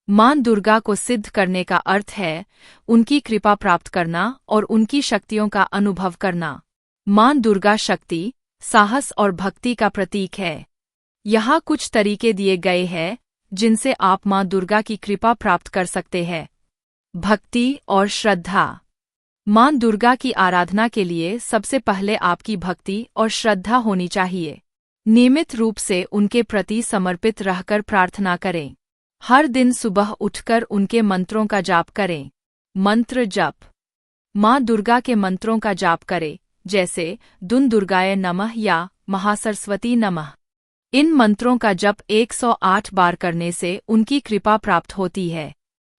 मां दुर्गा को सिद्ध करने का अर्थ है उनकी कृपा प्राप्त करना और उनकी शक्तियों का अनुभव करना। मां दुर्गा शक्ति, साहस और भक्ति का प्रतीक है। यहाँ कुछ तरीके दिए गए हैं जिनसे आप मां दुर्गा की कृपा प्राप्त कर सकते हैं। भक्ति और श्रद्धा। मां दुर्गा की आराधना के लिए सबसे पहले आपकी भक्ति और श्रद्धा होनी चाहिए। नियमित रूप से उनके प्रति समर्पित रहकर प्रार्थना करें। हर दिन सुबह उठकर उनके मंत्रों का जाप करें। मंत्र जप। मां दुर्गा के मंत्रों का जाप करें, जैसे दुन दुर्गाय नमः या महासरस्वती नमः। इन मंत्रों का जप 108 बार करने से उनकी कृपा प्राप्त होती है।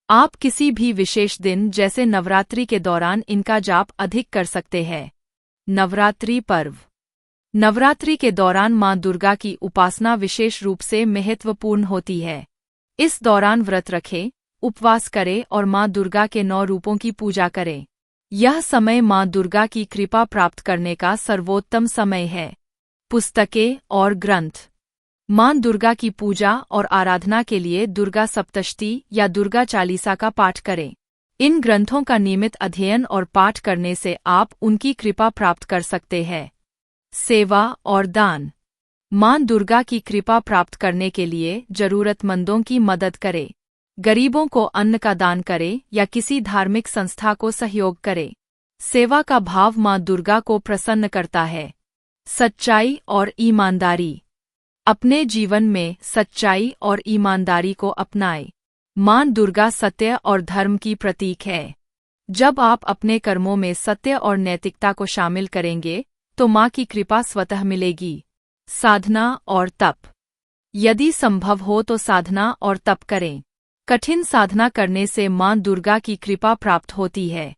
आप किसी भी विशेष दिन जैसे नवरात्रि के दौरान इनका जाप अधिक कर सकते हैं। नवरात्रि पर्व। नवरात्रि के दौरान मां दुर्गा की उपासना विशेष रूप से महत्वपूर्ण होती है। इस दौरान व्रत रखें, उपवास करें और मां दुर्गा के 9 रूपों की पूजा करें। यह समय मां दुर्गा की कृपा प्राप्त करने का सर्वोत्तम समय है। पुस्तकें और ग्रंथ। मां दुर्गा की पूजा और आराधना के लिए दुर्गा सप्तशती या दुर्गा चालीसा का पाठ करें। इन ग्रंथों का नियमित अध्ययन और पाठ करने से आप उनकी कृपा प्राप्त कर सकते हैं। सेवा और दान। मां दुर्गा की कृपा प्राप्त करने के लिए जरूरतमंदों की मदद करें। गरीबों को अन्न का दान करें या किसी धार्मिक संस्था को सहयोग करें। सेवा का भाव मां दुर्गा को प्रसन्न करता है। सच्चाई और ईमानदारी। अपने जीवन में सच्चाई और ईमानदारी को अपनाएं। मां दुर्गा सत्य और धर्म की प्रतीक है। जब आप अपने कर्मों में सत्य और नैतिकता को शामिल करेंगे तो मां की कृपा स्वतः मिलेगी। साधना और तप। यदि संभव हो तो साधना और तप करें। कठिन साधना करने से मां दुर्गा की कृपा प्राप्त होती है।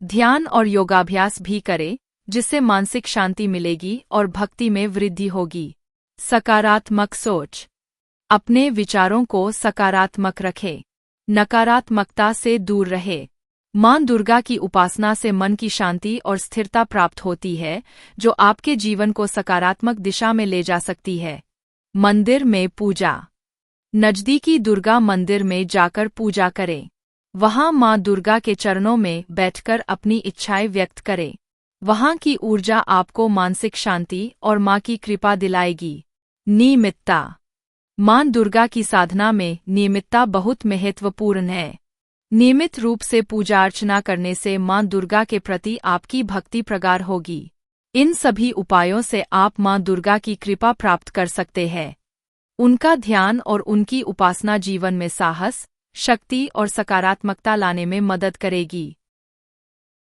ध्यान और योगाभ्यास भी करें, जिससे मानसिक शांति मिलेगी और भक्ति में वृद्धि होगी। सकारात्मक सोच। अपने विचारों को सकारात्मक रखें। नकारात्मकता से दूर रहे। मां दुर्गा की उपासना से मन की शांति और स्थिरता प्राप्त होती है, जो आपके जीवन को सकारात्मक दिशा में ले जा सकती है। मंदिर में पूजा। नजदीकी दुर्गा मंदिर में जाकर पूजा करें। वहां मां दुर्गा के चरणों में बैठकर अपनी इच्छाएं व्यक्त करें। वहां की ऊर्जा आपको मानसिक शांति और मां की कृपा दिलाएगी। नियमितता। मां दुर्गा की साधना में नियमितता बहुत महत्वपूर्ण है। नियमित रूप से पूजा अर्चना करने से मां दुर्गा के प्रति आपकी भक्ति प्रगाढ़ होगी। इन सभी उपायों से आप मां दुर्गा की कृपा प्राप्त कर सकते हैं। उनका ध्यान और उनकी उपासना जीवन में साहस, शक्ति और सकारात्मकता लाने में मदद करेगी।